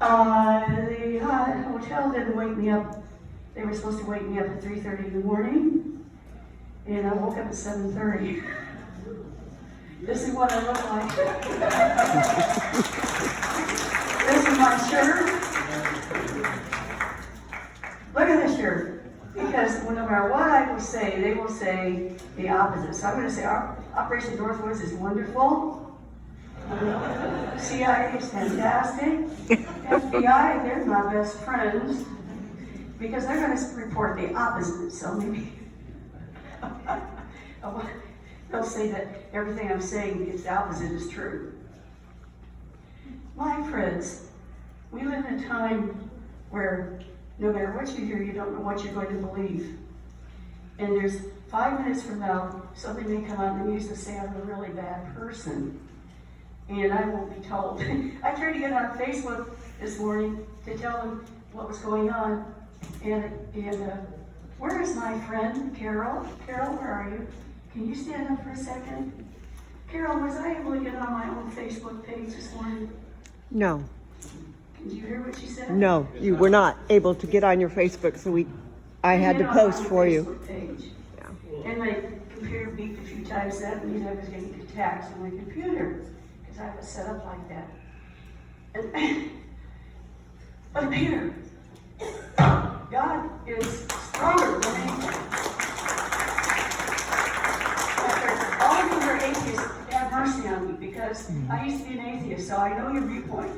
The hotel didn't wake me up. They were supposed to wake me up at 3:30 in the morning, and I woke up at 7:30. This is what I look like. This is my shirt. Look at this shirt. Because no matter what I will say, they will say the opposite. So I'm going to say Operation Northwoods is wonderful. CIA is fantastic. FBI, they're my best friends. Because they're going to report the opposite. So maybe they'll say that everything I'm saying is the opposite is true. My friends, we live in a time where no matter what you hear, you don't know what you're going to believe. And there's 5 minutes from now, something may come out in the news to say I'm a really bad person. And I won't be told. I tried to get on Facebook this morning to tell them what was going on. And where is my friend, Carol? Carol, where are you? Can you stand up for a second? Carol, was I able to get on my own Facebook page this morning? No. Did you hear what she said? No, you were not able to get on your Facebook, so I had to post for you. Yeah. And my computer beeped a few times. That means I was getting attacked on my computer because I was set up like that. But Peter, God is stronger than anything. All of you are atheists. Have mercy on me because I used to be an atheist, so I know your viewpoint.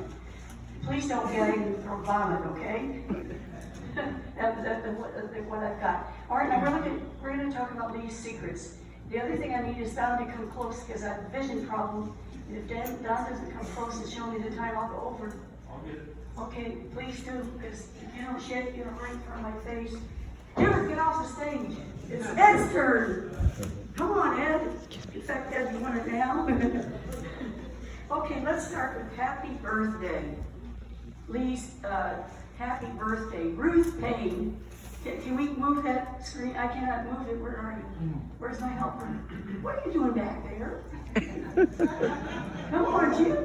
Please don't get in and throw vomit, okay? That's what I've got. All right, now we're going to talk about these secrets. The other thing I need is Don to come close because I have a vision problem. And if Don doesn't come close and show me the time, I'll go over. I'll get it. Okay, please do, because if you don't shake, you don't right in front of my face. Dude, get off the stage. It's Ed's turn. Come on, Ed. In fact, Ed, you want it now? Okay, let's start with happy birthday. Lee's happy birthday. Ruth Payne. Can we move that screen? I cannot move it. Where are you? Where's my helper? What are you doing back there? Come on, Jim.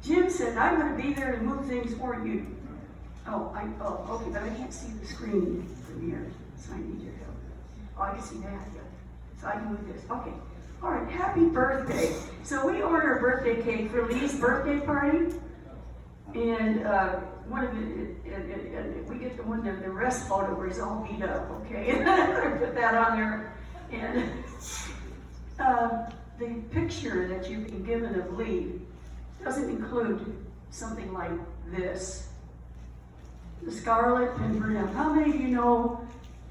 Jim said, I'm going to be there to move things for you. Okay, but I can't see the screen from here, so I need your help. Oh, I can see that. So I can move this. Okay. All right, happy birthday. So we ordered a birthday cake for Lee's birthday party. And we get the one, the rest photo where he's all beat up, okay? And I put that on there. And the picture that you've been given of Lee doesn't include something like this. The Scarlet Pimpernel. How many of you know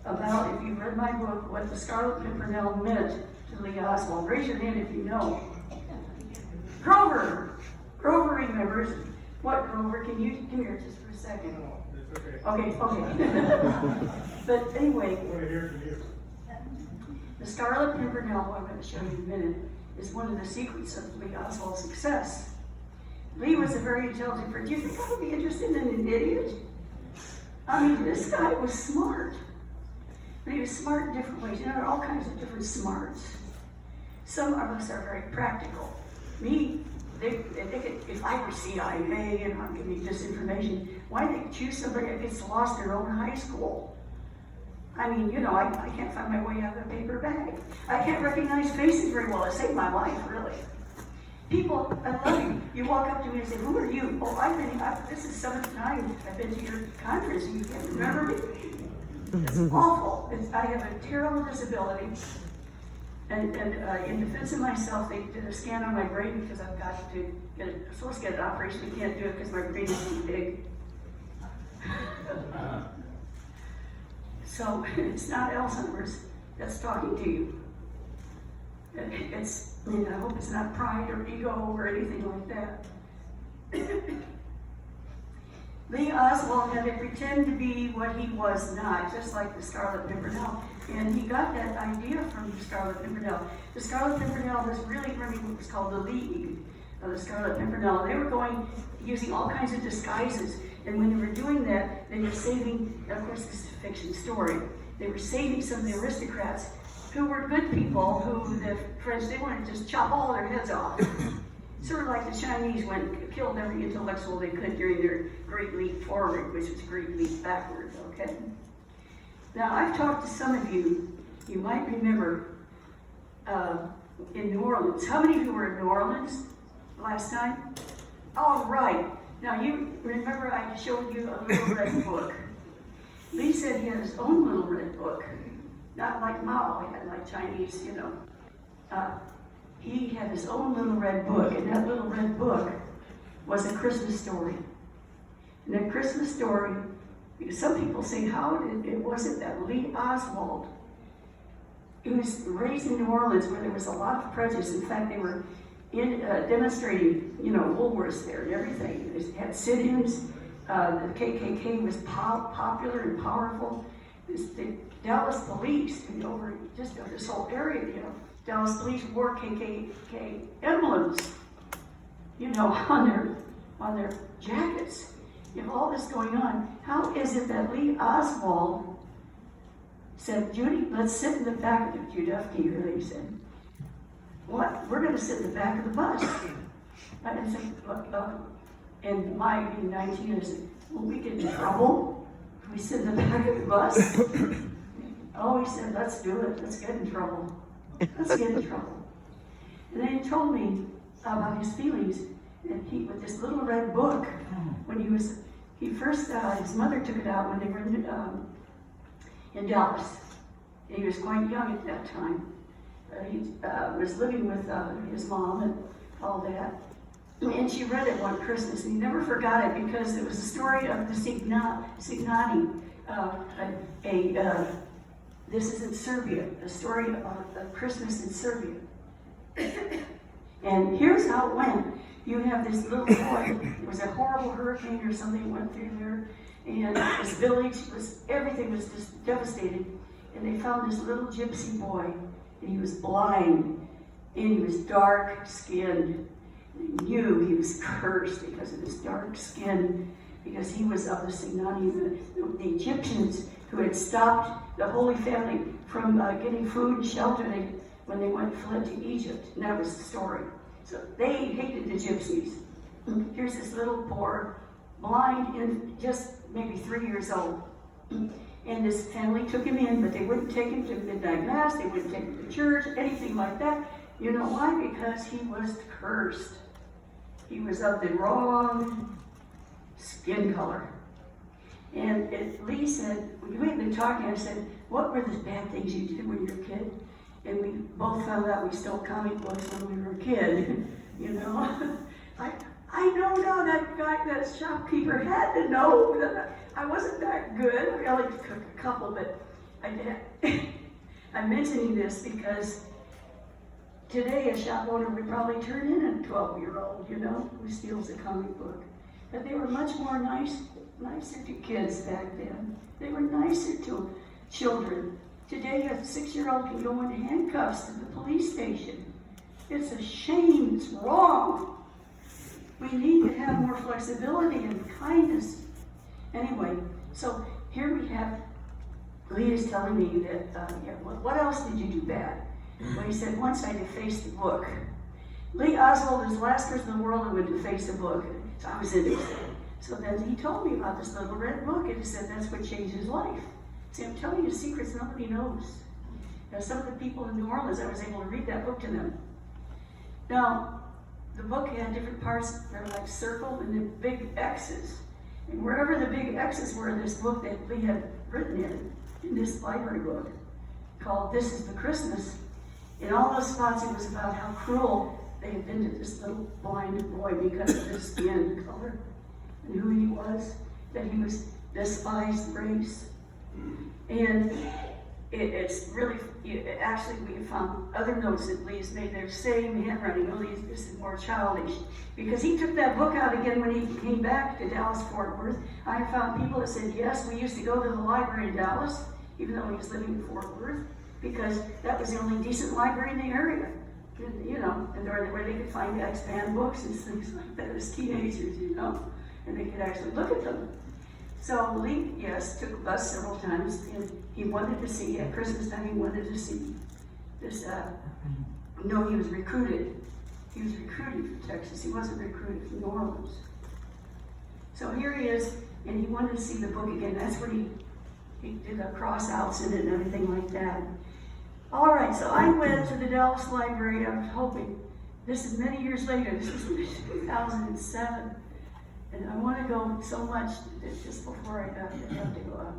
about, if you've read my book, what the Scarlet Pimpernel meant to Lee Oswald? Raise your hand if you know. Grover. Grover remembers. What, Grover? Can you come here just for a second? No, it's okay. Okay. But anyway, I want to hear from you. the Scarlet Pimpernel, who I'm going to show you in a minute, is one of the secrets of Lee Oswald's success. Lee was a very intelligent person. Do you think I would be interested in an idiot? I mean, this guy was smart. But he was smart in different ways. You know, there are all kinds of different smarts. Some of us are very practical. Me, they think if I were CIA and I'm giving you disinformation, why they choose somebody that gets lost in their own high school? I mean, you know, I can't find my way out of a paper bag. I can't recognize faces very well. It saved my life, really. People, I love you. You walk up to me and say, who are you? Oh, this is 7th time I've been to your conference and you can't remember me. It's awful. I have a terrible disability. And in defense of myself, they did a scan on my brain because I've got to get I'm supposed to get an operation. I can't do it because my brain is too big. So it's not Alzheimer's that's talking to you. It's, I hope it's not pride or ego or anything like that. Lee Oswald had to pretend to be what he was not, just like the Scarlet Pimpernel. And he got that idea from the Scarlet Pimpernel. The Scarlet Pimpernel was really running what was called the League of the Scarlet Pimpernel. They were using all kinds of disguises. And when they were doing that, they were saving, of course this is a fiction story, they were saving some of the aristocrats who were good people, who the French, they wanted to just chop all their heads off. Sort of like the Chinese killed every intellectual they could during their Great Leap Forward, which was Great Leap Backward, okay? Now, I've talked to some of you, you might remember, in New Orleans. How many of you were in New Orleans last time? All right. Now, you remember I showed you a little red book. Lee said he had his own little red book. Not like Mao, he had like Chinese, you know. He had his own little red book, and that little red book was a Christmas story. And that Christmas story, because some people say, wasn't that Lee Oswald? He was raised in New Orleans where there was a lot of prejudice. In fact, they were demonstrating, you know, Woolworths there and everything. They had sit-ins. The KKK was popular and powerful. The Dallas police, over this whole area, you know, Dallas police wore KKK emblems, you know, on their jackets. You have all this going on. How is it that Lee Oswald said, Judy, let's sit in the back of the Judyth Baker, he said. What? We're going to sit in the back of the bus. I said, and my being 19, I said, will we get in trouble if we sit in the back of the bus? Oh, he said, let's do it. Let's get in trouble. Let's get in trouble. And then he told me about his feelings, and with this little red book, when his mother took it out when they were in Dallas. And he was quite young at that time. He was living with his mom and all that. And she read it one Christmas, and he never forgot it because it was a story of the Signati, this is in Serbia, a story about a Christmas in Serbia. And here's how it went. You have this little boy, there was a horrible hurricane or something went through there, and this village everything was just devastated. And they found this little gypsy boy, and he was blind, and he was dark-skinned. They knew he was cursed because of his dark skin, because he was of the Signati, the Egyptians who had stopped the Holy Family from getting food and shelter when they fled to Egypt. And that was the story. So they hated the gypsies. Here's this little poor, blind, and just maybe 3 years old. And this family took him in, but they wouldn't take him to midnight mass, they wouldn't take him to church, anything like that. You know why? Because he was cursed. He was of the wrong skin color. And Lee said, we had been talking, I said, what were the bad things you did when you were a kid? And we both found out we stole comic books when we were a kid, you know? I know now that shopkeeper had to know that I wasn't that good. I only took a couple, but I'm mentioning this because today a shop owner would probably turn in a 12-year-old, you know, who steals a comic book. But they were much more nicer to kids back then. They were nicer to children. Today a 6-year-old can go in handcuffs to the police station. It's a shame, it's wrong. We need to have more flexibility and kindness. Anyway, so here we have, Lee is telling me that, what else did you do bad? Well, he said, once I defaced the book. Lee Oswald was the last person in the world who would deface a book. So I was interested. So then he told me about this little red book, and he said that's what changed his life. See, I'm telling you secrets nobody knows. Now, some of the people in New Orleans, I was able to read that book to them. Now, the book had different parts. They're like circled and then big X's. And wherever the big X's were in this book that Lee had written in this library book, called This is the Christmas, in all those spots it was about how cruel they had been to this little blind boy because of his skin color and who he was, that he was despised race. And it's really, actually we found other notes that Lee's made their same handwriting, only this is more childish. Because he took that book out again when he came back to Dallas-Fort Worth. I found people that said, yes, we used to go to the library in Dallas, even though he was living in Fort Worth, because that was the only decent library in the area. You know, and where they could find X-Band books and things like that as teenagers, you know, and they could actually look at them. So Lee, yes, took a bus several times, and he wanted to see, at Christmas time, he wanted to see this, he was recruited. He was recruited from Texas. He wasn't recruited from New Orleans. So here he is, and he wanted to see the book again. That's when he did the cross outs in it and everything like that. All right, so I went to the Dallas Library. I was hoping, this is many years later, this was in 2007. And I want to go so much that just before I have to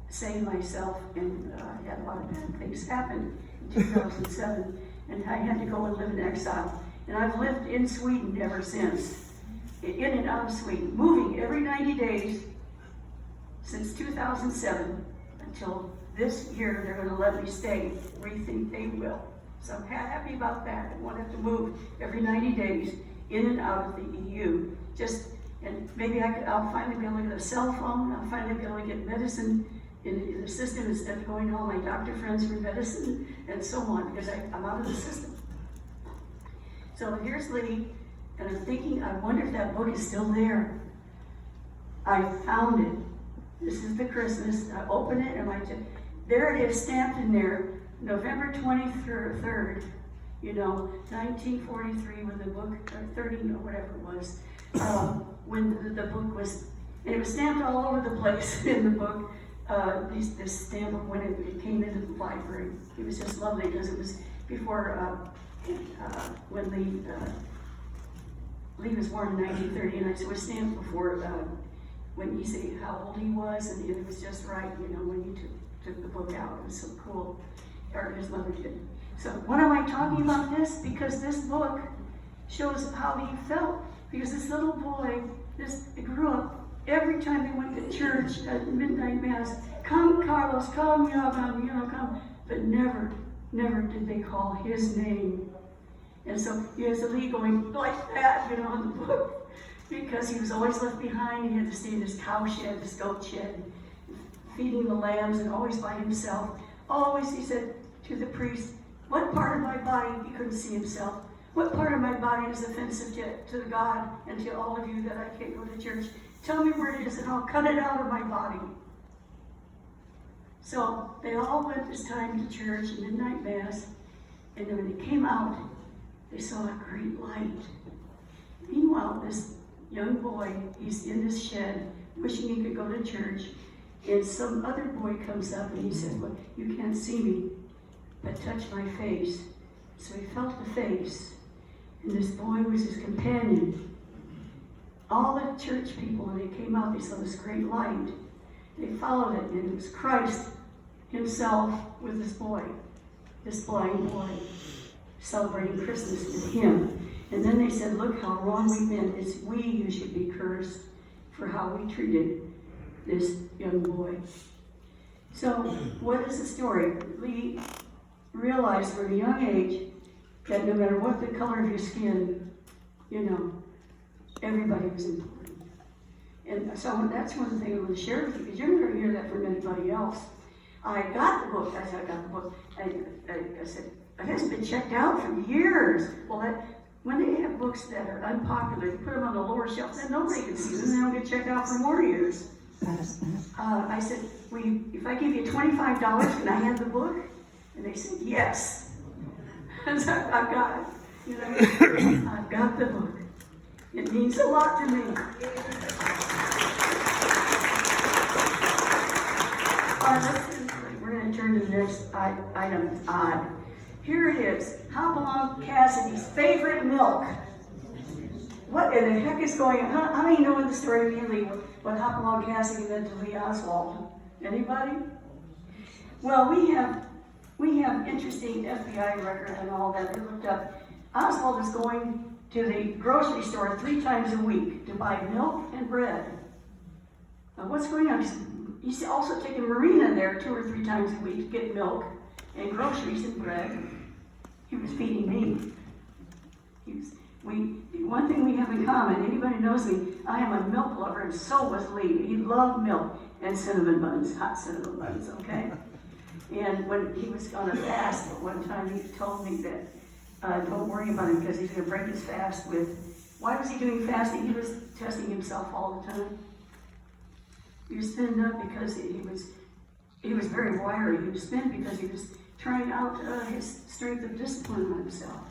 save myself, and I had a lot of bad things happen in 2007, and I had to go and live in exile. And I've lived in Sweden ever since, in and out of Sweden, moving every 90 days since 2007 until this year. They're going to let me stay. We think they will. So I'm happy about that. I won't have to move every 90 days in and out of the EU. And maybe I'll finally be able to get a cell phone. I'll finally be able to get medicine in the system instead of going to all my doctor friends for medicine and so on, because I'm out of the system. So here's Lee, and I'm thinking, I wonder if that book is still there. I found it. This is the Christmas. I open it, and there it is, stamped in there, November 23rd, 1943, when the book, or 30, or whatever it was, when the book was, and it was stamped all over the place in the book, this stamp of when it came into the library. It was just lovely, because it was before, when Lee was born in 1939, so it was stamped before, when he said how old he was, and it was just right, when he took the book out. It was so cool, or his mother did. So why am I talking about this? Because this book shows how he felt. Because this little boy, he grew up, every time they went to church at midnight mass, come Carlos, come, come. But never did they call his name. And so here's Lee going like that, in the book, because he was always left behind. He had to stay in this cow shed, this goat shed, feeding the lambs, and always by himself. Always, he said to the priest, what part of my body, he couldn't see himself, what part of my body is offensive to God and to all of you that I can't go to church? Tell me where it is, and I'll cut it out of my body. So they all went this time to church, midnight mass, and then when they came out, they saw a great light. Meanwhile, this young boy, he's in this shed, wishing he could go to church, and some other boy comes up and he said, well, you can't see me, but touch my face. So he felt the face, and this boy was his companion. All the church people, when they came out, they saw this great light. They followed it, and it was Christ himself with this boy, this blind boy, celebrating Christmas with him. And then they said, look how wrong we've been. It's we who should be cursed for how we treated this young boy. So what is the story? Lee realized from a young age that no matter what the color of your skin, everybody was important. And so that's one thing I want to share with you, because you're never going to hear that from anybody else. I got the book. I said, I got the book. I said, it hasn't been checked out for years. Well, when they have books that are unpopular, you put them on the lower shelf, then nobody can see them. They don't get checked out for more years. I said, if I give you $25, can I have the book? And they said, yes. And so I've got it. I've got the book. It means a lot to me. We're going to turn to the next item. It's odd. Here it is. Hopalong Cassidy's favorite milk. What in the heck is going on? How many know in the story of Lee what Hopalong Cassidy meant to Lee Oswald? Anybody? Well, we have interesting FBI record and all that. We looked up. Oswald is going to the grocery store 3 times a week to buy milk and bread. Now, what's going on? He's also taking Marina there 2 or 3 times a week to get milk and groceries and bread. He was feeding me. One thing we have in common, anybody knows me, I am a milk lover, and so was Lee. He loved milk and cinnamon buns, hot cinnamon buns, okay? And when he was on a fast, one time he told me that, don't worry about him because he's going to break his fast with, why was he doing fasting? He was testing himself all the time. He was thin up because he was very wiry. He was thin because he was trying out his strength of discipline on himself.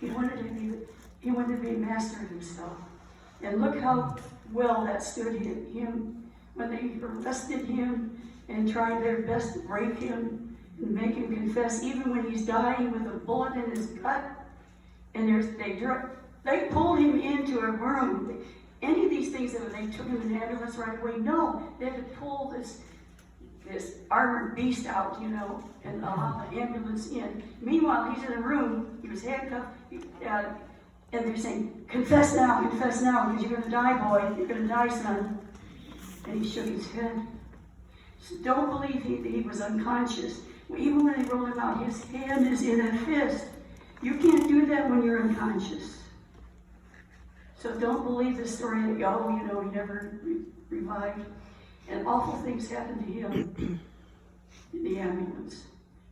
he wanted to be a master of himself. And look how well that stood him when they arrested him and tried their best to break him and make him confess, even when he's dying with a bullet in his gut. And they pulled him into a room. Any of these things that they took him in an ambulance right away, no, they had to pull this armored beast out, you know, and allow the ambulance in. Meanwhile, he's in a room, he was handcuffed, and they're saying, confess now, because you're going to die, boy, you're going to die, son. And he shook his head. So don't believe he was unconscious. Even when they rolled him out, his hand is in a fist. You can't do that when you're unconscious. So don't believe the story that, oh, you know, he never revived. And awful things happened to him in the ambulance.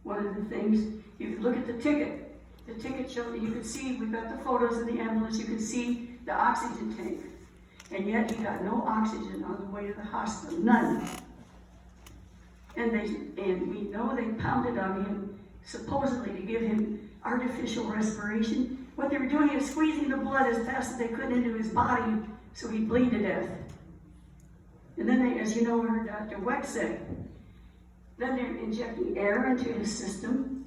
One of the things, you could look at the ticket. The ticket showed, you could see, we've got the photos of the ambulance, you could see the oxygen tank. And yet he got no oxygen on the way to the hospital, none. And we know they pounded on him, supposedly to give him artificial respiration. What they were doing is squeezing the blood as fast as they could into his body so he'd bleed to death. And then they, as you know, heard Dr. Weck say, then they're injecting air into his system,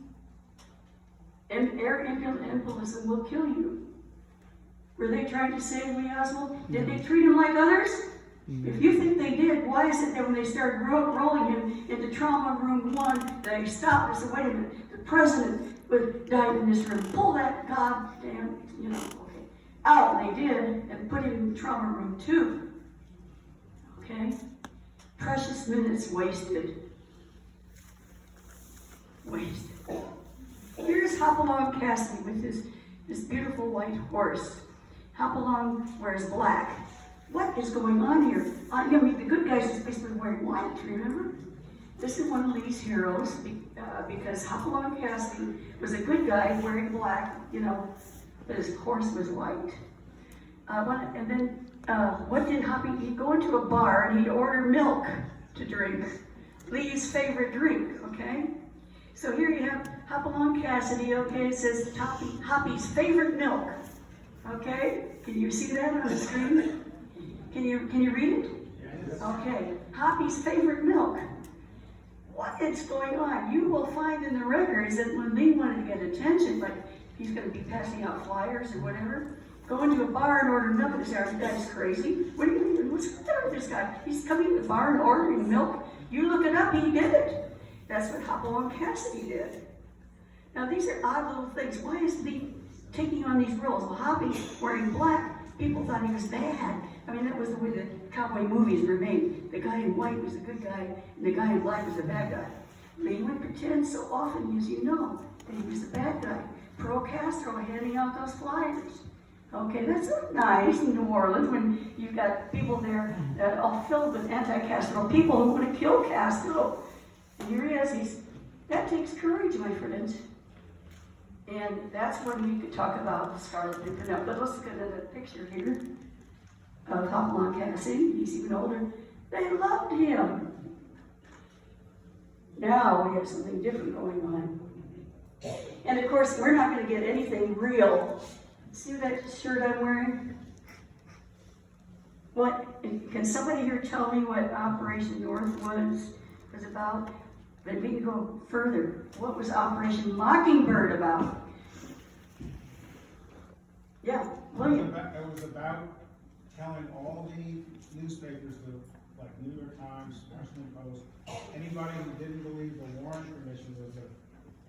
and air embolism will kill you. Were they trying to save Lee Oswald? Did they treat him like others? If you think they did, why is it that when they started rolling him into trauma room 1, they stopped and said, wait a minute, the president died in this room. Pull that goddamn, you know, okay, out. They did, and put him in trauma room 2. Okay? Precious minutes wasted. Wasted. Here's Hopalong Cassidy with this beautiful white horse. Hopalong wears black. What is going on here? I mean, the good guys are supposed to be wearing white, remember? This is one of Lee's heroes because Hopalong Cassidy was a good guy wearing black, you know, but his horse was white. What did Hoppy? He'd go into a bar and he'd order milk to drink. Lee's favorite drink, okay? So here you have Hopalong Cassidy, okay? It says Hoppy's favorite milk, okay? Can you see that on the screen? Can you read it? Yes. Okay. Hoppy's favorite milk. What is going on? You will find in the records that when Lee wanted to get attention, like he's going to be passing out flyers or whatever, go into a bar and order milk and say, "This guy's crazy. What do you mean? What's going on with this guy? He's coming to the bar and ordering milk." You look it up, he did it. That's what Hopalong Cassidy did. Now these are odd little things. Why is Lee taking on these roles? Well, Hoppy wearing black, people thought he was bad. I mean, that was the way the cowboy movies were made. The guy in white was the good guy, and the guy in black was the bad guy. Lee would pretend so often, as you know, that he was the bad guy. Pro Castro handing out those flyers. Okay, that's not nice in New Orleans when you've got people there that are filled with anti-Castro people who want to kill Castro. And here he is. That takes courage, my friends. And that's when we could talk about the Scarlet Pimpernel. But let's look at the picture here of Hopalong Cassidy. He's even older. They loved him. Now we have something different going on. And of course, we're not going to get anything real. See that shirt I'm wearing? Can somebody here tell me what Operation North was about? But we can go further. What was Operation Mockingbird about? Yeah, William. It was about telling all the newspapers, like New York Times, Washington Post, anybody who didn't believe the Warren Commission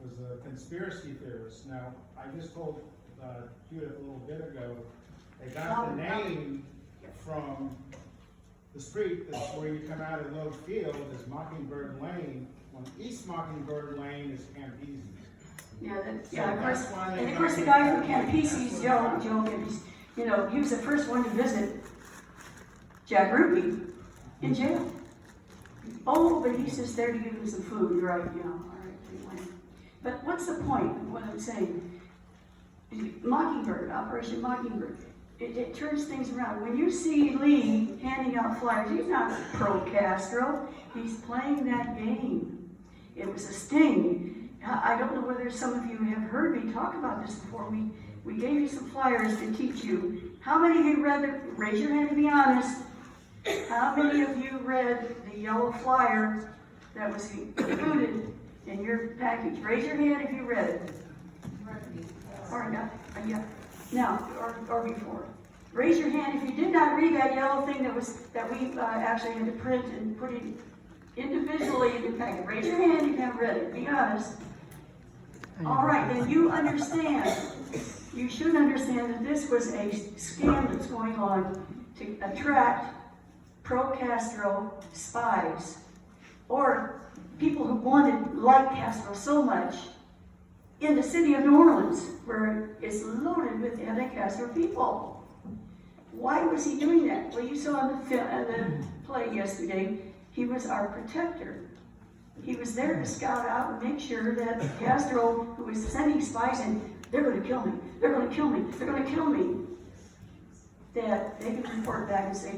was a conspiracy theorist. Now, I just told Judyth a little bit ago, they got the name from the street that's where you come out of Lode Field is Mockingbird Lane. On East Mockingbird Lane is Campese's. Yeah, of course, the guy from Campese's, Joe Campese, you know, he was the first one to visit Jack Ruby in jail. Oh, but he's just there to give him some food, right? You know, all right, anyway. But what's the point of what I'm saying? Mockingbird, Operation Mockingbird. It turns things around. When you see Lee handing out flyers, he's not pro-Castro. He's playing that game. It was a sting. I don't know whether some of you have heard me talk about this before. We gave you some flyers to teach you. How many of you read the, raise your hand to be honest. How many of you read the yellow flyer that was included in your package? Raise your hand if you read it. Or not, yeah, now, or before. Raise your hand if you did not read that yellow thing that we actually had to print and put it individually in the packet. Raise your hand if you haven't read it, be honest. All right, then you understand. You should understand that this was a scam that's going on to attract pro-Castro spies or people who like Castro so much in the city of New Orleans, where it's loaded with anti-Castro people. Why was he doing that? Well, you saw in the play yesterday, he was our protector. He was there to scout out and make sure that Castro, who was sending spies in, they're going to kill me, they're going to kill me, they're going to kill me, that they could report back and say,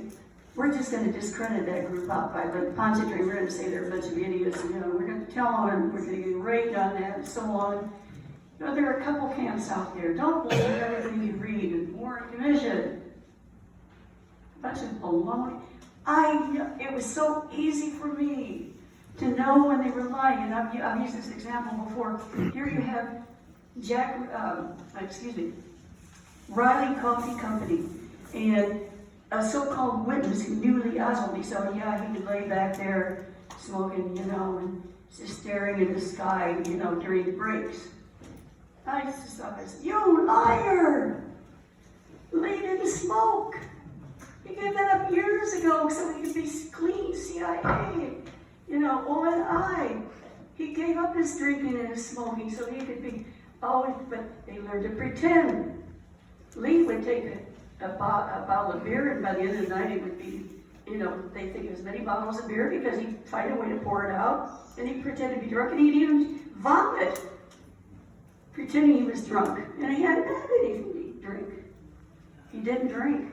we're just going to discredit that group out by the Pontchartrain. We're going to say they're a bunch of idiots. You know, we're going to tell them we're going to get raped on that and so on. You know, there are a couple camps out there. Don't believe everything you read in Warren Commission. A bunch of baloney. It was so easy for me to know when they were lying. And I've used this example before. Here you have Riley Coffee Company, and a so-called witness who knew Lee Oswald. He said, yeah, he could lay back there smoking, you know, and just staring in the sky, you know, during the breaks. I just thought, you liar! Lee didn't smoke. He gave that up years ago so he could be clean CIA. You know, ONI. He gave up his drinking and his smoking so he could be, but they learned to pretend. Lee would take a bottle of beer, and by the end of the night it would be, you know, they think as many bottles of beer because he'd find a way to pour it out, and he'd pretend to be drunk, and he'd even vomit, pretending he was drunk. And he hadn't had anything to drink. He didn't drink.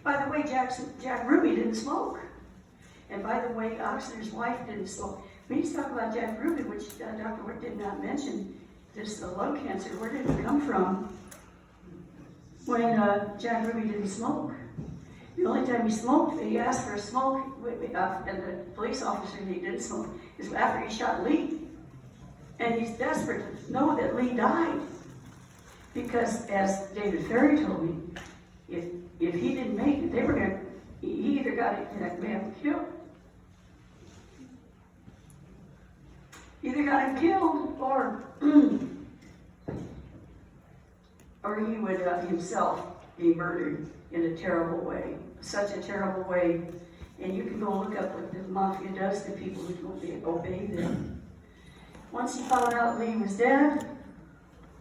By the way, Jack Ruby didn't smoke. And by the way, Oxner's wife didn't smoke. We need to talk about Jack Ruby, which Dr. Wick did not mention. This lung cancer, where did it come from? When Jack Ruby didn't smoke. The only time he smoked, he asked for a smoke, and the police officer, he didn't smoke, is after he shot Lee. And he's desperate to know that Lee died. Because, as David Ferry told me, if he didn't make it, they were going to, he either got that man killed, or he would himself be murdered in a terrible way, such a terrible way. And you can go look up what the mafia does to people who don't obey them. Once he found out Lee was dead,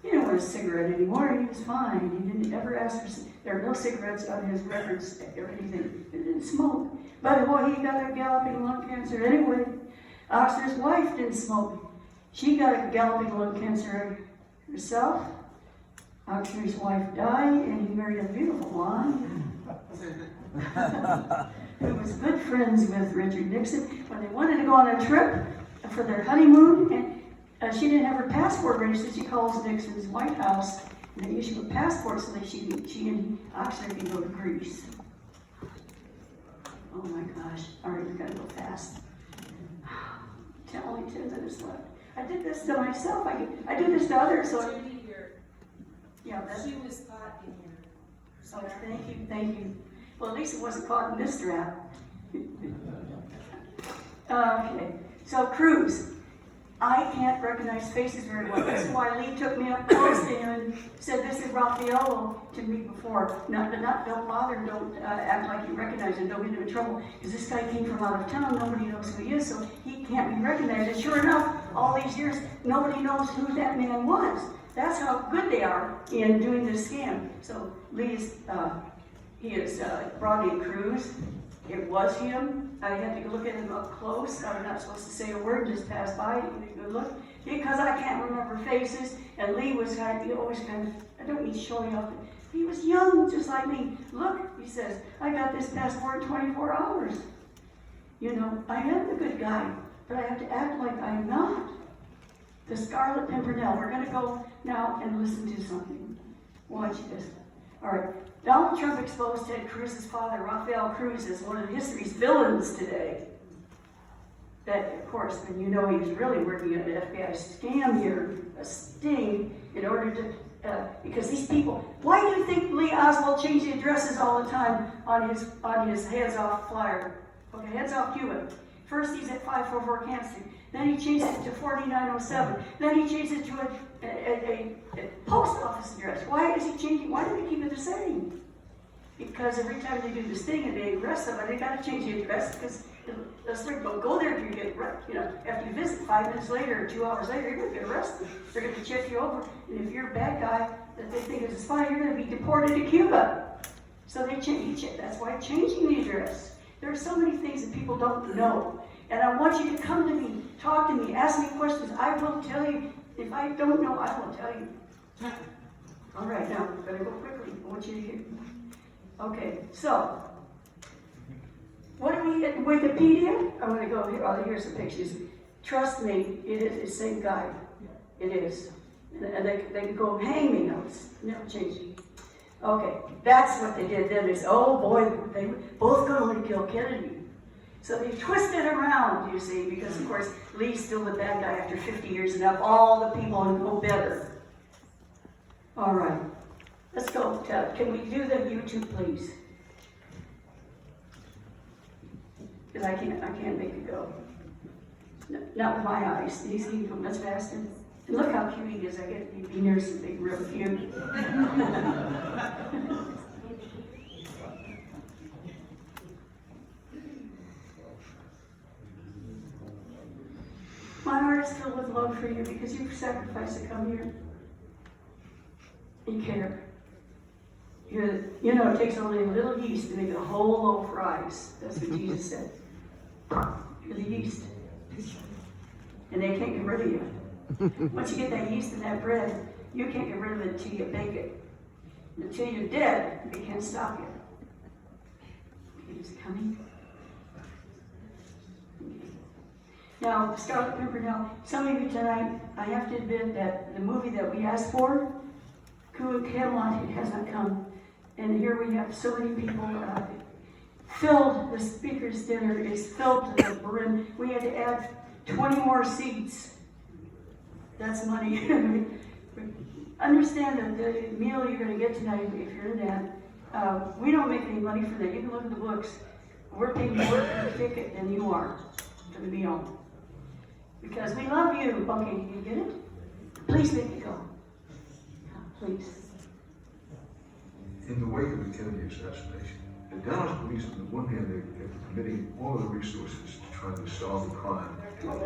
he didn't want a cigarette anymore. He was fine. He didn't ever ask for. There were no cigarettes on his records or anything. He didn't smoke. By the way, he got a galloping lung cancer anyway. Oxner's wife didn't smoke. She got a galloping lung cancer herself. Oxner's wife died, and he married a beautiful blonde who was good friends with Richard Nixon. When they wanted to go on a trip for their honeymoon, and she didn't have her passport ready, so she calls Nixon's White House, and they issue a passport so that she and Oxner can go to Greece. Oh my gosh. All right, we've got to go fast. Only 10 minutes left. I did this to myself. I do this to others. So yeah, she was caught in here. So thank you. Well, at least it wasn't caught in this trap. Okay, so Cruz. I can't recognize faces very well. That's why Lee took me up close to him and said, "This is Raffaello" to me before. Don't bother, don't act like you recognize him, don't get him in trouble, because this guy came from out of town, nobody knows who he is, so he can't be recognized. And sure enough, all these years, nobody knows who that man was. That's how good they are in doing this scam. So Lee is Rodney Cruz. It was him. I had to go look at him up close. I'm not supposed to say a word, just pass by and take a good look. Because I can't remember faces, and Lee was always kind of, I don't mean showing off. He was young, just like me. Look, he says, I got this passport in 24 hours. You know, I am the good guy, but I have to act like I'm not. The Scarlet Pimpernel. We're going to go now and listen to something. Watch this. All right. Donald Trump exposed Ted Cruz's father, Rafael Cruz, as one of history's villains today. That, of course, then you know he was really working at an FBI scam here, a sting, in order to, because these people, why do you think Lee Oswald changed the addresses all the time on his Heads Off flyer? Okay, Heads Off Cuba. First he's at 544 Camp Street, then he changed it to 4907, then he changed it to a post office address. Why is he changing? Why do they keep it the same? Because every time they do this thing and they arrest somebody, they got to change the address because let's go there if you get arrested. After you visit, 5 minutes later or 2 hours later, you're going to get arrested. They're going to check you over, and if you're a bad guy that they think is a spy, you're going to be deported to Cuba. So they change it. That's why changing the address. There are so many things that people don't know, and I want you to come to me, talk to me, ask me questions. I will tell you. If I don't know, I will tell you. All right, now better go quickly. I want you to hear. Okay, so. What do we get in Wikipedia? I'm going to go here. Oh, here's the pictures. Trust me, it is the same guy. It is. And they can go hang me now. It's never changing. Okay, that's what they did then. Is oh boy, they were both going to kill Kennedy. So they twisted around, you see, because of course Lee's still the bad guy after 50 years, and of all the people know better. All right, let's go. Can we do the YouTube, please? Because I can't make it go. No, not with my eyes. These can go much faster. And look how cute he is. I get to be near some big, real cute. My heart is filled with love for you because you've sacrificed to come here. You care. It takes only a little yeast to make a whole loaf rise. That's what Jesus said. You're the yeast. And they can't get rid of you. Once you get that yeast in that bread, you can't get rid of it until you bake it. Until you're dead, they can't stop you. Okay, is it coming? Okay. Now, Scarlet Pimpernel, some of you tonight, I have to admit that the movie that we asked for, Camelot, it has not come. And here we have so many people filled. The speaker's dinner is filled to the brim. We had to add 20 more seats. That's money. Understand that the meal you're going to get tonight, if you're in that, we don't make any money for that. You can look at the books. We're paying more for the ticket than you are for the meal. Because we love you. Okay, you get it? Please make it go. Please. In the wake of the Kennedy assassination, the Dallas police, on the one hand, they're committing all of the resources to try to solve the crime. On the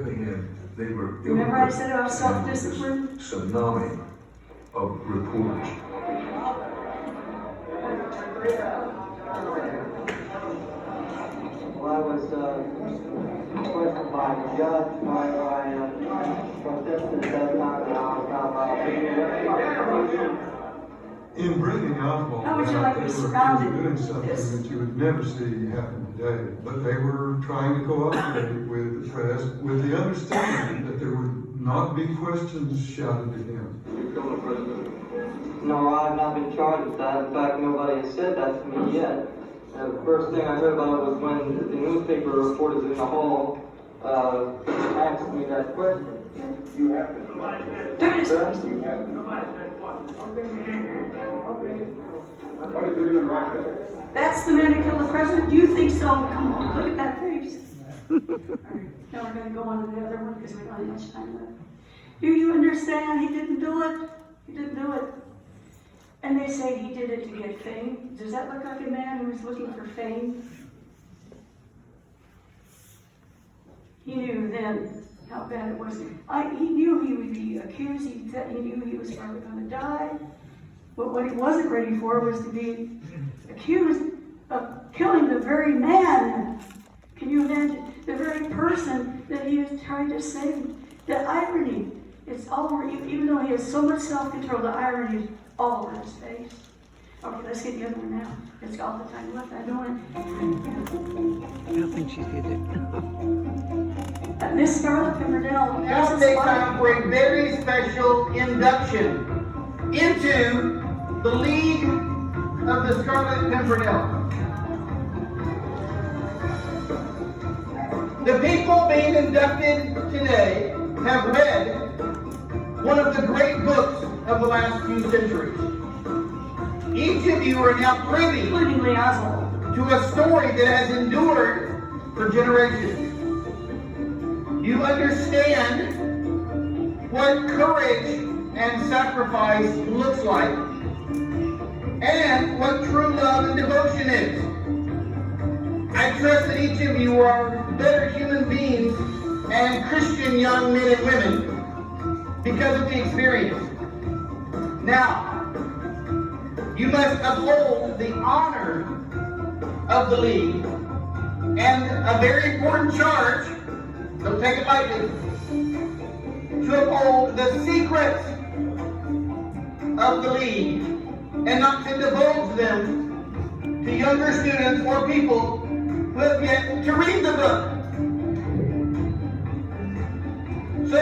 other hand, they were remember I said about self-discipline? Tsunami of reporters. Well, I was questioned by the judge by protested at that time. In bringing Oswald How would you like back, to they be were surrounded doing with something this? that you would never see happen today. But they were trying to cooperate with the press with the understanding that there would not be questions shouted at him. No, I have not been charged with that. In fact, nobody has said that to me yet. The first thing I heard about it was when the newspaper reporters in the hall asked me that question. You have to. That's the man who killed the president? Do you think so? Come on, look at that face. All right, now we're going to go on to the other one because we don't have much time left. Do you understand? He didn't do it. He didn't do it. And they say he did it to get fame. Does that look like a man who was looking for fame? He knew then how bad it was. He knew he would be accused. He knew he was probably going to die. But what he wasn't ready for was to be accused of killing the very man. Can you imagine? The very person that he is trying to save. The irony. It's all over. Even though he has so much self-control, the irony is all over his face. Okay, let's get the other one now. It's all the time left. I don't I don't think she's used it. want. Miss Scarlett Pimpernel. Now this is take why- time for a very special induction into the League of the Scarlet Pimpernel. The people being inducted today have read one of the great books of the last few centuries. Each of you are now privy Including Lee Oswald. to a story that has endured for generations. You understand what courage and sacrifice looks like, and what true love and devotion is. I trust that each of you are better human beings and Christian young men and women because of the experience. Now, you must uphold the honor of the League and a very important charge, don't take it lightly, to uphold the secrets of the League and not to divulge them to younger students or people who have yet to read the book. So,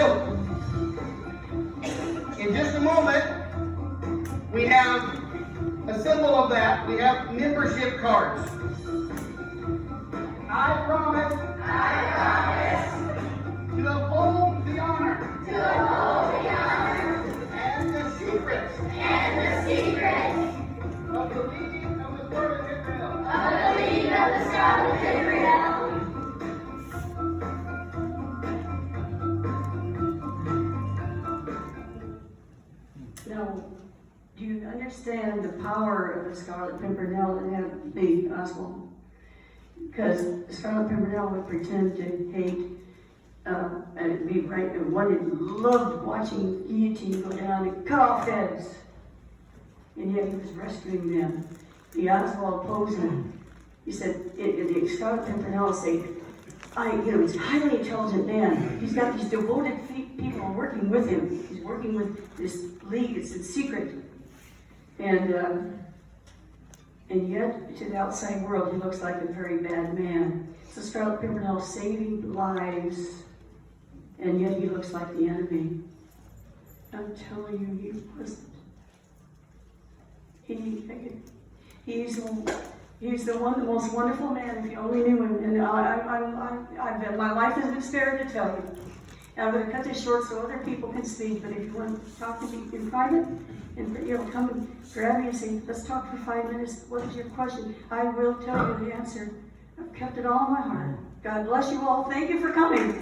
in just a moment, we have a symbol of that. We have membership cards. I promise to uphold the honor and the secrets of the League of the Scarlet Pimpernel. Now, do you understand the power of the Scarlet Pimpernel and have Lee Oswald? Because the Scarlet Pimpernel would pretend to hate and be right and loved watching guillotine go down and cut off heads. And yet he was rescuing them. The Oswald posing. He said, the Scarlet Pimpernel say, he's a highly intelligent man. He's got these devoted people working with him. He's working with this league. It's in secret. And yet, to the outside world, he looks like a very bad man. So Scarlet Pimpernel saving lives, and yet he looks like the enemy. I'm telling you, he wasn't. He's the most wonderful man, if you only knew him. And I bet my life has been spared to tell you. And I'm going to cut this short so other people can speak, but if you want to talk to me in private, and come and grab me and say, let's talk for 5 minutes. What is your question? I will tell you the answer. I've kept it all in my heart. God bless you all. Thank you for coming.